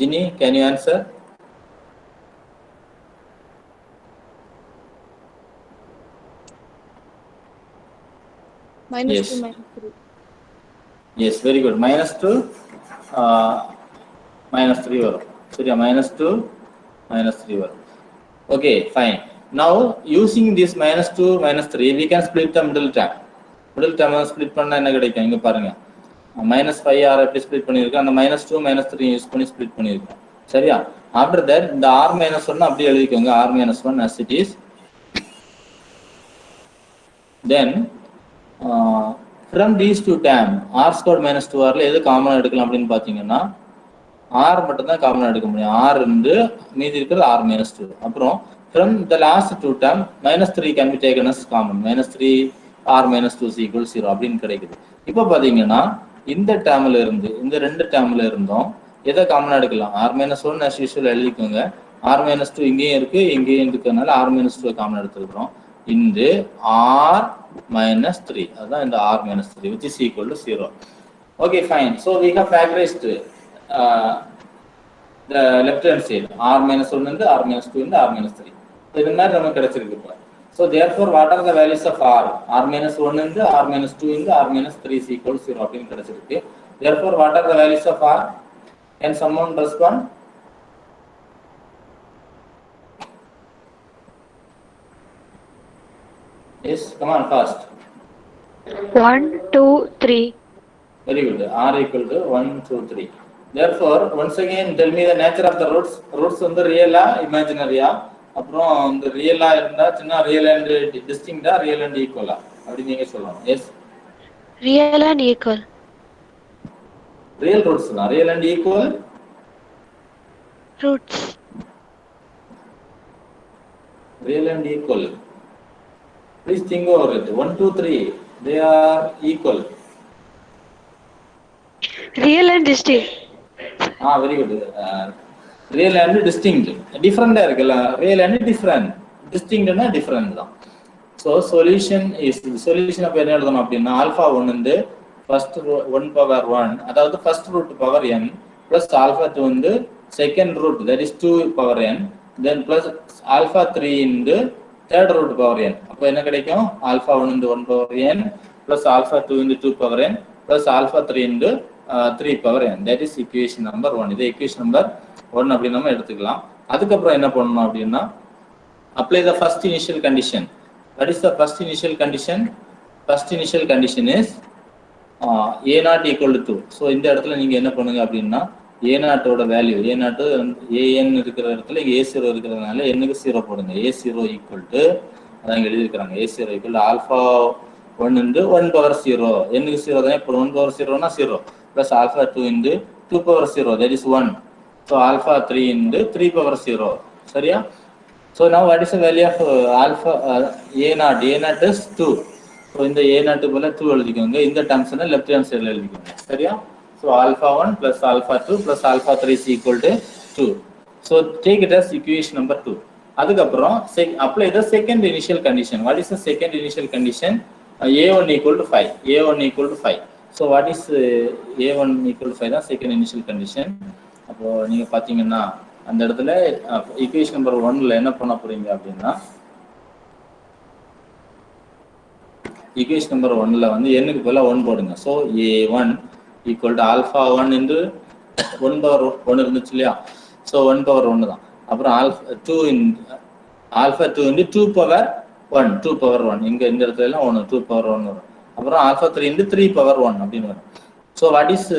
ஜினி, can you answer? -2, -3. Yes, very good. -2, -3 வரும். சரியா? -2, -3 வரும். Okay, fine. Now using this -2, -3, we can split the middle term. Middle term split பண்ணா என்ன கிடைக்கும்? இங்க பாருங்க. -5 r எப்படி ஸ்ப்ளிட் பண்ணிருக்கோம்? அந்த -2, -3 யூஸ் பண்ணி ஸ்ப்ளிட் பண்ணிருக்கோம். சரியா? ஆஃப்டர் தட் இந்த r-1 அப்படியே எழுதிக்கோங்க. r-1 as it is. Then from these two term r² -2r ல எது காமனா எடுக்கலாம் அப்படின்னு பாத்தீங்கன்னா r மட்டும் தான் காமனா எடுக்க முடியும். r இருந்து மீதி இருக்கிறது r-2. அப்புறம் from the last two term -3 can be taken as common. -3 r-2 is equal 0 அப்படின்னு கிடைக்குது. இப்போ பாத்தீங்கன்னா இந்த டேர்ம்ல இருந்து இந்த ரெண்டு டேர்ம்ல இருந்தும் எதை காமனா எடுக்கலாம்? r-1 as usual எழுதிக்கோங்க. r-2 இங்கேயும் இருக்கு இங்கேயும் இருக்கிறதுனால r-2 காமனா எடுத்துக்கிறோம். இந்த r-3 அதான் இந்த r-3 which is equal to 0. Okay, fine. So we have factorized the left hand side r-1 and r-2 and r-3. So இது மாதிரி நமக்கு கிடைச்சிருக்கு இப்போ. So therefore what are the values of r? r-1 and r-2 and r-3 is equal to 0 அப்படின்னு கிடைச்சிருக்கு. Therefore what are the values of r? Can someone respond? Yes, come on fast. 1, 2, 3. Very good. R equal to 1, 2, 3. Therefore, once again, tell me the nature of the roots. Roots வந்து ரியலா இமேஜினரியா? அப்புறம் இந்த ரியலா இருந்தா சின்ன real and டிஸ்டிங்டா real and ஈக்குவலா அப்படி நீங்க சொல்லணும். Yes, Real and equal. Real roots தான். Real and equal Roots. real and equal. Please think over it. 1, 2, 3. They are equal. Real and distinct. Very good. Real and distinct. Different இருக்குல்ல. Real and different. Distinctனா different தான். So solution அப்ப என்ன எழுதணும் அப்படின்னா α1 வந்து first 1 power 1 அதாவது first root power n plus α2 வந்து second root that is 2 power n then plus α3 into third root power n. அப்ப என்ன கிடைக்கும்? α1 into 1 power n plus α2 into 2 power n plus α3 into 3 power n. That is equation number 1. இது equation number 1 அப்படி நம்ம எடுத்துக்கலாம். அதுக்கப்புறம் என்ன பண்ணணும் அப்படின்னா apply the first initial condition. What is the first initial condition? First initial condition is a0 equal to 2. So இந்த இடத்துல நீங்க என்ன பண்ணுங்க அப்படின்னா a0 ஓட வேல்யூ a0 an இருக்கிற இடத்துல இங்க a0 இருக்கிறதுனால n-க்கு 0 போடுங்க. a0 equal to அதான் எழுதி இருக்காங்க. a0 equal to α1 into 1 power 0. n-க்கு 0 தான். இப்போ 1 power 0 னா 0 plus α2 into 2 power 0 that is 1. So α3 into 3 power 0. சரியா? So now what is the value of alpha a0? A0 is 2. So in the a0 போல 2 எழுதிக்கோங்க. இந்த டேர்ம்ஸ் எல்லாம் லெஃப்ட் ஹேண்ட் சைடுல எழுதிக்கோங்க. சரியா? So α1 plus α2 plus α3 is equal to 2. So take it as equation number 2. அதுக்கப்புறம் apply the second initial condition. What is the second initial condition? a1 equal to 5. a1 equal to 5. So what is a1 equal to 5 தான் second initial condition. அப்போ நீங்க பாத்தீங்கன்னா அந்த இடத்துல equation number 1ல என்ன பண்ண போறீங்க அப்படின்னா ஈக்குவேஷன் நம்பர் 1ல வந்து n-க்கு பதிலா 1 போடுங்க. So a1 equal to α1 into 1 power 1 இருந்துச்சு இல்லையா? ஸோ 1 power 1 தான். அப்புறம் α2 into 2 power 1 2 power 1 இங்க இந்த இடத்துல எல்லாம் 1 2 power 1 வரும். அப்புறம் α3 into 3 power 1 அப்படின்னு வரும். ஸோ வாட் இஸ்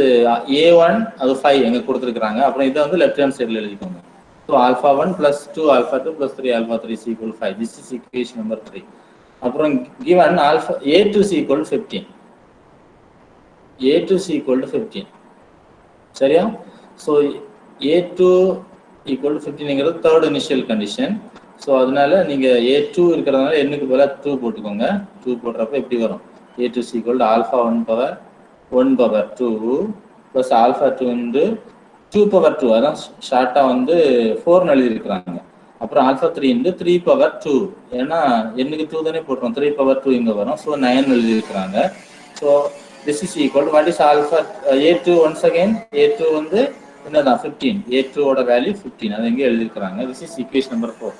a1 அது 5 எங்க கொடுத்துருக்காங்க. அப்புறம் இதை வந்து லெஃப்ட் ஹேண்ட் சைடில் எழுதிக்கோங்க. So α1 plus 2 α2 plus 3 α3 is equal to 5. This is equation number 3. அப்புறம் given a2 is equal to 15. a2 is equal to 15. சரியா? ஸோ a2 equal to 15ங்கிறது தேர்ட் இனிஷியல் கண்டிஷன். ஸோ அதனால நீங்க a2 இருக்கிறதுனால n-க்கு பதிலா 2 போட்டுக்கோங்க. 2 போடுறப்ப எப்படி வரும்? a2 is equal to α1 power 1 power 2 plus α2 into 2 power 2 அதான் ஷார்ட்டா வந்து 4 எழுதியிருக்கிறாங்க. அப்புறம் α3 into 3 power 2 ஏன்னா n-க்கு 2 தானே போடுறோம். 3 power 2 இங்க வரும். ஸோ 9 எழுதியிருக்கிறாங்க. So this is equal to what is alpha a2 once again a2 வந்து என்னதான் 15 a2 ஓட வேல்யூ 15 அது இங்க எழுதி இருக்காங்க. this is equation number 4.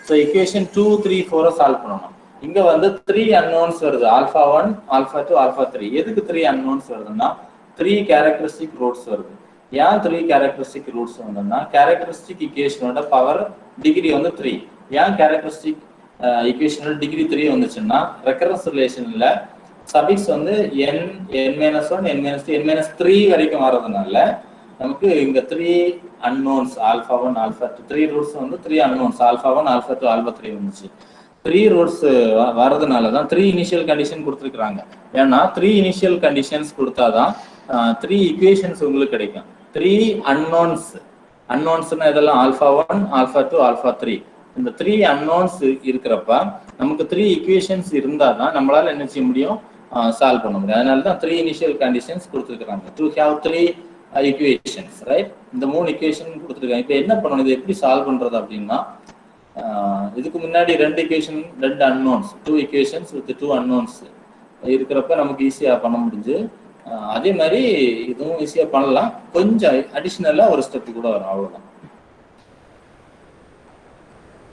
so equation 2 3 4 solve பண்ணனும். இங்க வந்து 3 unknowns வருது alpha 1 alpha 2 alpha 3. எதுக்கு 3 unknowns வருதுன்னா 3 characteristic roots வருது. ஏன் 3 characteristic roots வந்ததுன்னா characteristic equationோட பவர் டிகிரி வந்து 3. ஏன் characteristic equationோட டிகிரி 3 வந்துச்சுன்னா recurrence relationல சபிக்ஸ் வந்து n n-1 n-2 n-3 வரைக்கும் வரதுனால நமக்கு இங்க 3 unknowns alpha 1 alpha 2 3 roots வந்து 3 unknowns alpha 1 alpha 2 alpha 3 வந்துச்சு. 3 roots வரதுனால தான் 3 இனிஷியல் கண்டிஷன் கொடுத்துருக்காங்க. ஏன்னா 3 இனிஷியல் கண்டிஷன்ஸ் கொடுத்தாதான் 3 ஈக்குவேஷன்ஸ் உங்களுக்கு கிடைக்கும். 3 unknowns இதெல்லாம் alpha 1 alpha 2 alpha 3. இந்த 3 unknowns இருக்கிறப்ப நமக்கு 3 ஈக்குவேஷன்ஸ் இருந்தாதான் நம்மளால என்ன செய்ய முடியும், சால்வ் பண்ண முடியும். அதனால தான் 3 இனிஷியல் கண்டிஷன்ஸ் கொடுத்துருக்காங்க. To have 3 equations, right? இந்த 3 ஈக்குவேஷன் கொடுத்துருக்காங்க. இப்போ என்ன பண்ணணும், இது எப்படி சால்வ் பண்றது அப்படின்னா, இதுக்கு முன்னாடி 2 equation 2 unknowns 2 equations with 2 unknowns இருக்கிறப்ப நமக்கு ஈஸியா பண்ண முடிஞ்சு. அதே மாதிரி இதுவும் ஈஸியா பண்ணலாம், கொஞ்சம் அடிஷனலா ஒரு ஸ்டெப் கூட வரும், அவ்வளவுதான்.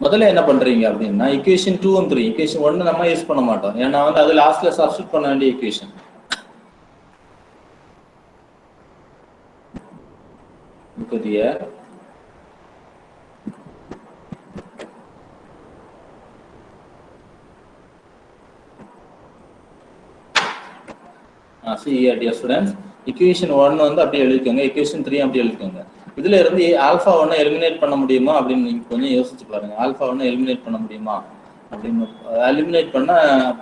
முதல்ல என்ன பண்றீங்க அப்படின்னா equation 2 and 3 equation 1 நம்ம யூஸ் பண்ண மாட்டோம், ஏன்னா வந்து அது லாஸ்ட்ல சப்ஸ்டிட்யூட் பண்ண வேண்டிய equation. புதிய dear students, equation 1 வந்து அப்படியே எழுதிக்கோங்க, equation 3 அப்படியே எழுதிக்கோங்க. இதுல இருந்து ஆல்பா 1 எலிமினேட் பண்ண முடியுமா அப்படின்னு நீங்க கொஞ்சம் யோசிச்சு பாருங்க. ஆல்பா 1 எலிமினேட் பண்ண முடியுமா அப்படின்னு. எலிமினேட்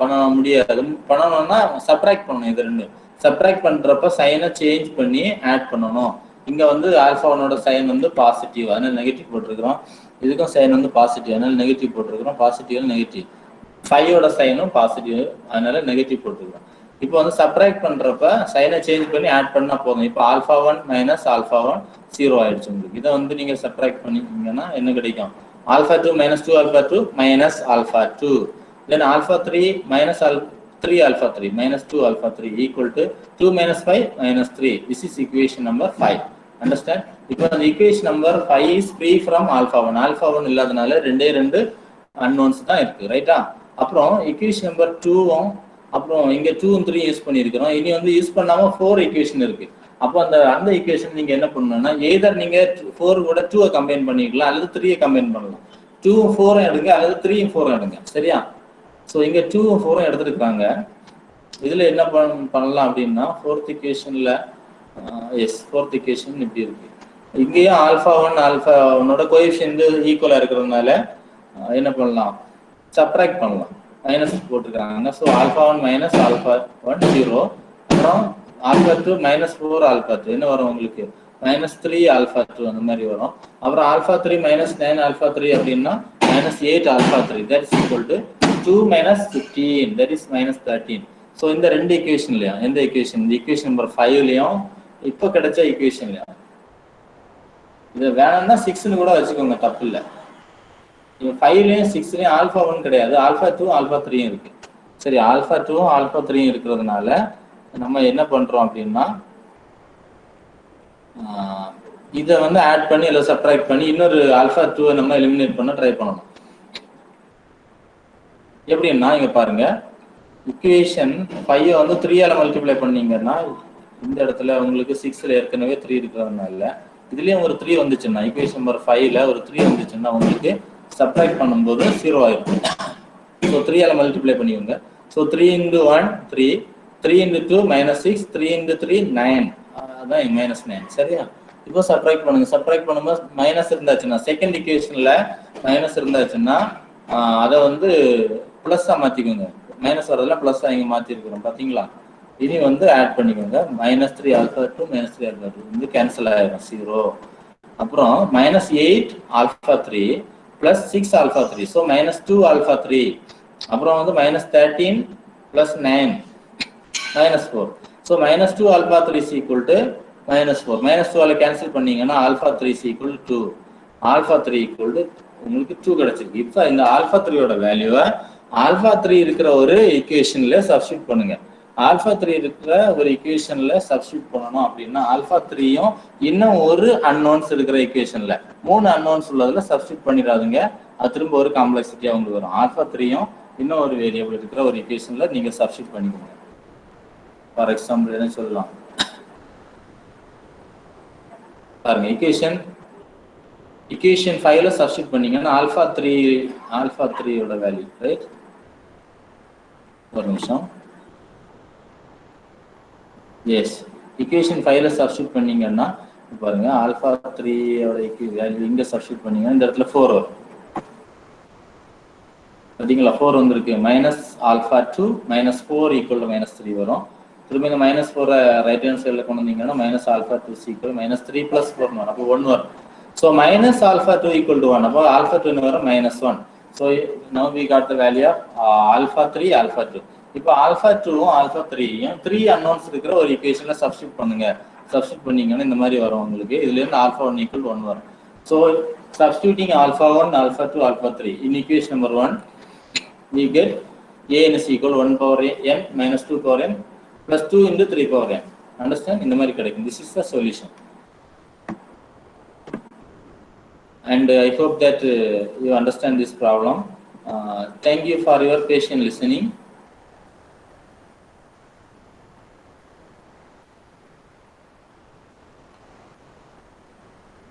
பண்ண முடியாது. பண்ணணும்னா சப்ட்ராக்ட் பண்ணணும். இது ரெண்டு சப்ட்ராக்ட் பண்றப்ப சைனை சேஞ்ச் பண்ணி ஆட் பண்ணணும். இங்க வந்து ஆல்பா 1ஓட சைன் வந்து பாசிட்டிவ், அதனால நெகட்டிவ் போட்டிருக்கிறோம். இதுக்கும் சைன் வந்து பாசிட்டிவ், அதனால நெகட்டிவ் போட்டிருக்கிறோம். Positive negative. 5ஓட சைனும் பாசிட்டிவ், அதனால நெகட்டிவ் போட்டிருக்கிறோம். இப்போ வந்து சப்ட்ராக்ட் பண்றப்ப சைனை சேஞ்ச் பண்ணி ஆட் பண்ணா போதும். இப்போ ஆல்பா 1 மைனஸ் ஆல்பா 1 0 ஆயிடுச்சு உங்களுக்கு. இதை வந்து நீங்க சப்ட்ராக்ட் பண்ணிங்கன்னா என்ன கிடைக்கும், alpha 2 minus 2 alpha 2 minus alpha 2, then alpha 3 minus 3 alpha 3 minus 2 alpha 3 equal to 2 minus 5 minus 3. This is equation number 5. Understand? இப்போ அந்த equation number 5 is free from alpha 1. Alpha 1 இல்லாதனால 2 unknowns தான் இருக்கு, ரைட்டா? அப்புறம் ஈக்குவேஷன் நம்பர் 2ம் அப்புறம் இங்க 2 and 3 யூஸ் பண்ணியிருக்கிறோம். இனி வந்து யூஸ் பண்ணாம 4 ஈக்குவேஷன் இருக்கு. அப்போ அந்த ஈக்குவேஷன் நீங்க என்ன பண்ணணும்னா எய்தர் நீங்க 4 கூட 2 கம்பைன் பண்ணிக்கலாம், அல்லது 3 கம்பைன் பண்ணலாம். 2 4 எடுங்க, அல்லது 3 4 எடுங்க, சரியா? ஸோ இங்க 2 4 எடுத்துருக்காங்க. இதுல என்ன பண்ணலாம் அப்படின்னா ஃபோர்த் ஈக்குவேஷன்ல ஃபோர்த் ஈக்குவேஷன் இப்படி இருக்கு. இங்கேயும் ஆல்பா 1 ஆல்பா 1ஓட கோஎஃபிஷியன்ட் ஈக்குவலா இருக்கிறதுனால என்ன பண்ணலாம், சப்ட்ராக்ட் பண்ணலாம். மைனஸ் போட்டுருக்காங்க. ஸோ ஆல்பா 1 மைனஸ் ஆல்பா 1 0, அப்புறம் ஆல்பா 2 மைனஸ் 4 ஆல்பா 2 என்ன வரும் உங்களுக்கு, மைனஸ் 3 ஆல்பா 2 அந்த மாதிரி வரும். அப்புறம் ஆல்பா 3 மைனஸ் 9 ஆல்பா 3 அப்படின்னா minus 8 alpha 3, that is equal to 2 minus 15, that is minus 13. So இந்த 2 ஈக்குவேஷன்லையும் எந்த ஈக்குவேஷன், இந்த ஈக்குவேஷன் நம்பர் 5லையும் இப்போ கிடைச்ச ஈக்குவேஷன்லையும் இது வேணும்னா 6ன்னு கூட வச்சுக்கோங்க, தப்பு இல்லை. 5லையும் 6லையும் ஆல்பா 1 கிடையாது, ஆல்பா 2 ஆல்பா 3 இருக்கு. சரி, ஆல்பா 2 ஆல்பா 3 இருக்கிறதுனால நம்ம என்ன பண்றோம் அப்படின்னா இதை வந்து ஆட் பண்ணி இல்லை சப்ட்ராக்ட் பண்ணி இன்னொரு ஆல்பா 2 நம்ம எலிமினேட் பண்ண ட்ரை பண்ணணும். எப்படின்னா இங்க பாருங்க, ஈக்குவேஷன் 5 வந்து 3ஆல மல்டிப்ளை பண்ணீங்கன்னா இந்த இடத்துல உங்களுக்கு 6ல ஏற்கனவே 3 இருக்கிறதுனால இதுலயும் ஒரு 3 வந்துச்சுன்னா ஈக்குவேஷன் நம்பர் 5ல ஒரு 3 வந்துச்சுன்னா உங்களுக்கு சப்ட்ராக்ட் பண்ணும்போது 0 ஆயிருக்கும். ஸோ 3ஆல மல்டிப்ளை பண்ணிக்கோங்க. So 3 into 1 3, 3 into 2 minus 6, 3 into 3 9, அதான் மைனஸ் 9, சரியா? இப்போ சப்ட்ராக்ட் பண்ணுங்க. சப்ட்ராக்ட் பண்ணும்போது மைனஸ் இருந்தாச்சுன்னா செகண்ட் ஈக்குவேஷன்ல மைனஸ் இருந்தாச்சுன்னா அதை வந்து பிளஸ்ஸா மாத்திக்கோங்க. மைனஸ் வரதுல பிளஸ்ஸா இங்க மாத்திருக்கிறோம், பாத்தீங்களா? இனி வந்து ஆட் பண்ணிக்கோங்க. மைனஸ் 3 ஆல்பா 2 மைனஸ் 3 ஆல்பா 2 வந்து கேன்சல் ஆயிடும், 0. அப்புறம் minus 8 alpha 3 plus 6 alpha 3, so minus 2 alpha 3. அப்புறம் வந்து minus 13 plus 9 minus 4. So minus 2 alpha 3 is equal to minus 4. Minus 2ஆல கேன்சல் பண்ணீங்கன்னா alpha 3 is equal to 2. Alpha 3 equal to உங்களுக்கு 2 கிடைச்சிருக்கு. இப்போ இந்த ஆல்பா 3யோட வேல்யூவை ஆல்பா 3 இருக்கிற ஒரு ஈக்குவேஷன்ல சப்ஸ்டிட்யூட் பண்ணுங்க. ஆல்ஃபா 3 இருக்கிற ஒரு ஈக்குவேஷன்ல சப்ஸ்டியூட் பண்ணணும் அப்படின்னா ஆல்ஃபா 3யும் இன்னும் ஒரு அன்னோன்ஸ் இருக்கிற ஈக்குவேஷன்ல 3 அன்னோன்ஸ் உள்ளதுல சப்ஸ்டியூட் பண்ணிடாதுங்க. அது திரும்ப ஒரு காம்ப்ளெக்சிட்டியா உங்களுக்கு வரும். ஆல்ஃபா 3யும் இன்னும் ஒரு வேரியபிள் இருக்கிற ஒரு ஈக்குவேஷன்ல நீங்க சப்ஸ்டியூட் பண்ணிக்கோங்க. ஃபார் எக்ஸாம்பிள் என்ன சொல்லலாம் பாருங்க, ஈக்குவேஷன் 5ல சப்ஸ்டியூட் பண்ணீங்கன்னா ஆல்ஃபா 3 ஓட வேல்யூ, ரைட்? ஒரு நிமிஷம். எஸ், ஈக்குவேஷன் 5ல சப்ஸ்டியூட் பண்ணீங்கன்னா பாருங்க, ஆல்ஃபா 3 ஓட வேல்யூ இங்க சப்ஸ்டியூட் பண்ணீங்கன்னா இந்த இடத்துல 4 வரும். பாத்தீங்களா, 4 வந்திருக்கு. Minus alpha 2 minus 4 equal to minus 3 வரும். திரும்ப இந்த மைனஸ் 4 ரைட் ஹேண்ட் சைடில் கொண்டு வந்தீங்கன்னா minus alpha 2 equal minus 3 plus 4 வரும். அப்போ 1 வரும். So minus alpha 2 equal to 1. அப்போ ஆல்ஃபா 2 வரும் minus 1. So now we got the value of alpha 3 alpha 2. இப்போ ஆல்ஃபா 2வும் ஆல்ஃபா 3யும் 3 அன்னோன்ஸ் இருக்கிற ஒரு ஈக்குவேஷன்ல சப்ஸ்டியூட் பண்ணுங்க. சப்ஸ்டியூட் பண்ணீங்கன்னா இந்த மாதிரி வரும் உங்களுக்கு. இதுல இருந்து ஆல்ஃபா 1 ஈக்குவல் 1 வரும். So substituting alpha 1, alpha 2, alpha 3 in equation number 1, we get a n is equal 1 power n minus 2 power n plus 2 into 3 power n. Understand? In the மாதிரி கிடைக்கும். This is the solution. And I hope that you understand this problem. Thank you for your patient listening.